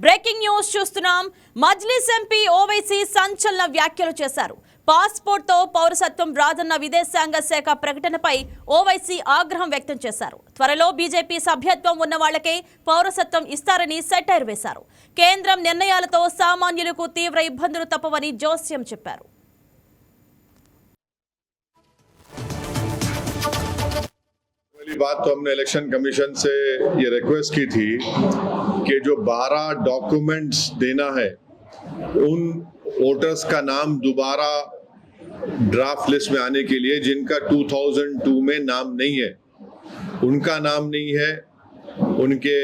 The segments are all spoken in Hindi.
బ్రేకింగ్ న్యూస్ చూస్తున్నాం. మజ్లిస్ ఎంపీ ఓవైసీ సంచలన వ్యాఖ్యలు చేశారు. పాస్పోర్ట్ తో పౌరసత్వం రాదన్న విదేశాంగ శాఖ ప్రకటనపై ఓవైసీ ఆగ్రహం వ్యక్తం చేశారు. త్వరలో బీజేపీ సభ్యత్వం ఉన్న వాళ్లకే పౌరసత్వం ఇస్తారని సెటైర్ వేశారు. కేంద్రం నిర్ణయాలతో సామాన్యులకు తీవ్ర ఇబ్బందులు తప్పవని జోస్యం చెప్పారు. बात तो हमने इलेक्शन कमीशन से ये रिक्वेस्ट की थी कि जो 12 डॉक्यूमेंट्स देना है उन वोटर्स का नाम दोबारा ड्राफ्ट लिस्ट में आने के लिए जिनका 2002 में नाम नहीं है, उनका नाम नहीं है, उनके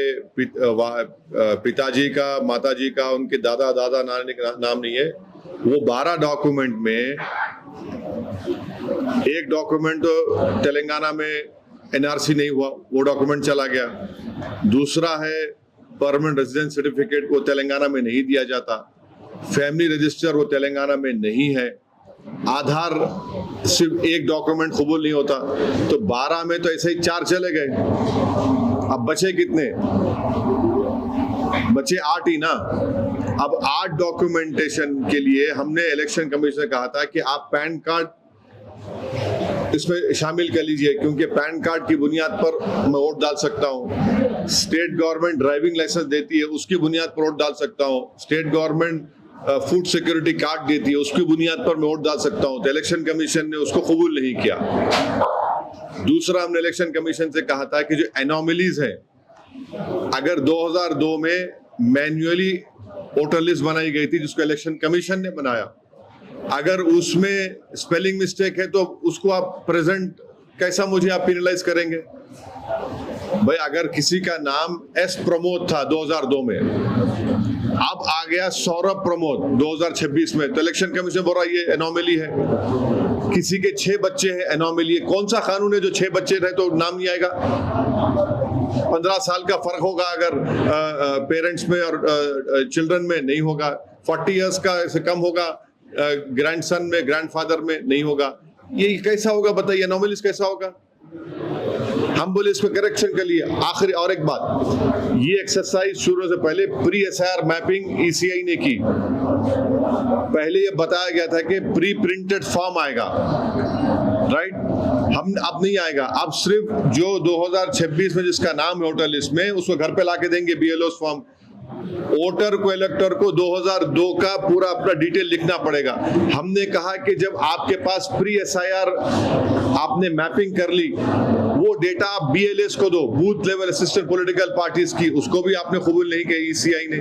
पिताजी का, माताजी का, उनके दादा नानी का नाम नहीं है, वो 12 डॉक्यूमेंट में एक डॉक्यूमेंट तो तेलंगाना में एनआरसी नहीं हुआ, वो डॉक्यूमेंट चला गया। दूसरा है परमानेंट रेजिडेंस सर्टिफिकेट, वो तेलंगाना में नहीं दिया जाता। फैमिली रजिस्टर वो तेलंगाना में नहीं है। आधार सिर्फ एक डॉक्यूमेंट कबूल नहीं होता। तो 12 में तो ऐसे ही 4 चले गए। अब बचे कितने? बचे 8 ही ना। अब 8 डॉक्यूमेंटेशन के लिए हमने इलेक्शन कमीशन से कहा था कि आप पैन कार्ड इसमें शामिल कर लीजिए, क्योंकि पैन कार्ड की बुनियाद पर मैं वोट डाल सकता हूँ। स्टेट गवर्नमेंट ड्राइविंग लाइसेंस देती है, उसकी बुनियाद पर वोट डाल सकता हूँ। State government food security card देती है, उसकी बुनियाद पर मैं वोट डाल सकता हूँ। तो इलेक्शन कमीशन ने उसको कबूल नहीं किया। दूसरा, हमने इलेक्शन कमीशन से कहा था कि जो एनोमलीज है, अगर 2002 में मैन्युअली वोटर लिस्ट बनाई गई थी जिसको इलेक्शन कमीशन ने बनाया, अगर उसमें स्पेलिंग मिस्टेक है तो उसको आप प्रेजेंट कैसा मुझे आप पेनलाइज करेंगे? भाई, अगर किसी का नाम एस प्रमोद था 2002 में, अब आ गया सौरभ प्रमोद 2026 में, तो इलेक्शन कमीशन बोल रहा है ये एनोमली है। किसी के 6 बच्चे हैं, एनोमली है। कौन सा कानून है जो 6 बच्चे रहे तो नाम नहीं आएगा? 15 साल का फर्क होगा अगर पेरेंट्स में और चिल्ड्रन में नहीं होगा। 40 इयर्स का से कम होगा ग्रैंडसन में, ग्रैंडफादर में नहीं होगा। ये कैसा होगा बताइए? एनोमलीज कैसा होगा? हम बोले इस पे करेक्शन के लिए। आखिरी और एक बात, ये एक्सरसाइज शुरू से पहले प्री एसआईआर मैपिंग ईसीआई ने की। पहले ये बताया गया था कि प्री प्रिंटेड फॉर्म आएगा, राइट? हम अब नहीं आएगा। अब सिर्फ जो 2026 में जिसका नाम है वोटर लिस्ट में, उसको घर पे लाके देंगे BLO's फॉर्म। वोटर को, इलेक्टर को 2002 का पूरा अपना डिटेल लिखना पड़ेगा। हमने कहा कि जब आपके पास प्री एसआईआर आपने मैपिंग कर ली, वो डेटा आप BLS को दो, booth level assistant political parties की, उसको भी आपने कबूल नहीं किया ECI ने।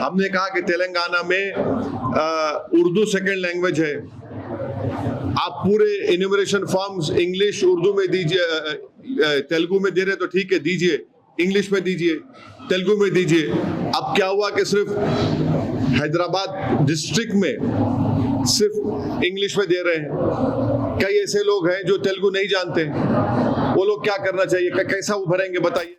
हमने कहा कि तेलंगाना में उर्दू सेकेंड लैंग्वेज है, आप पूरे इन्यूमरेशन फॉर्म्स इंग्लिश उर्दू में दीजिए, तेलुगु में दे रहे तो ठीक है दीजिए, इंग्लिश में दीजिए, तेलुगु में दीजिए। अब क्या हुआ कि सिर्फ हैदराबाद डिस्ट्रिक्ट में सिर्फ इंग्लिश में दे रहे हैं। कई ऐसे लोग हैं जो तेलुगु नहीं जानते, वो लोग क्या करना चाहिए? कैसा वो भरेंगे बताइए?